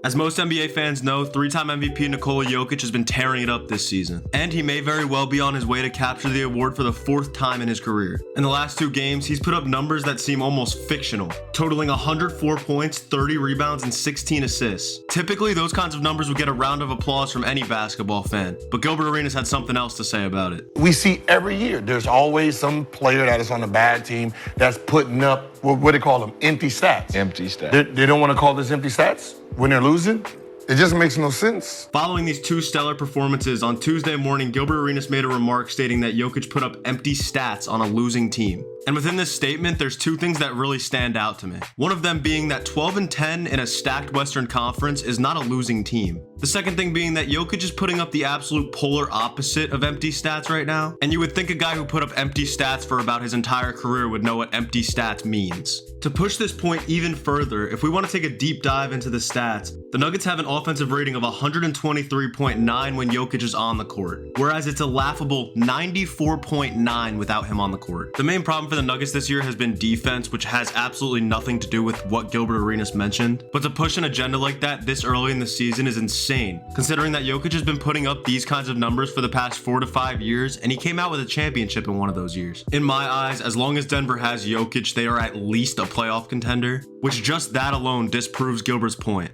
As most NBA fans know, three-time MVP Nikola Jokic has been tearing it up this season, and he may very well be on his way to capture the award for the 4th time in his career. In the last 2 games, he's put up numbers that seem almost fictional, totaling 104 points, 30 rebounds, and 16 assists. Typically, those kinds of numbers would get a round of applause from any basketball fan, but Gilbert Arenas had something else to say about it. We see every year, there's always some player that is on a bad team that's putting up, what do they call them, empty stats. Empty stats. They don't want to call this empty stats when they're losing. It just makes no sense. Following these 2 stellar performances, on Tuesday morning, Gilbert Arenas made a remark stating that Jokic put up empty stats on a losing team. And within this statement, there's 2 things that really stand out to me. One of them being that 12-10 in a stacked Western Conference is not a losing team. The second thing being that Jokic is putting up the absolute polar opposite of empty stats right now. And you would think a guy who put up empty stats for about his entire career would know what empty stats means. To push this point even further, if we want to take a deep dive into the stats, the Nuggets have an offensive rating of 123.9 when Jokic is on the court, whereas it's a laughable 94.9 without him on the court. The main problem for the Nuggets this year has been defense, which has absolutely nothing to do with what Gilbert Arenas mentioned. But to push an agenda like that this early in the season is insane, considering that Jokic has been putting up these kinds of numbers for the past 4 to 5 years, and he came out with a championship in one of those years. In my eyes, as long as Denver has Jokic, they are at least a playoff contender, which just that alone disproves Gilbert's point.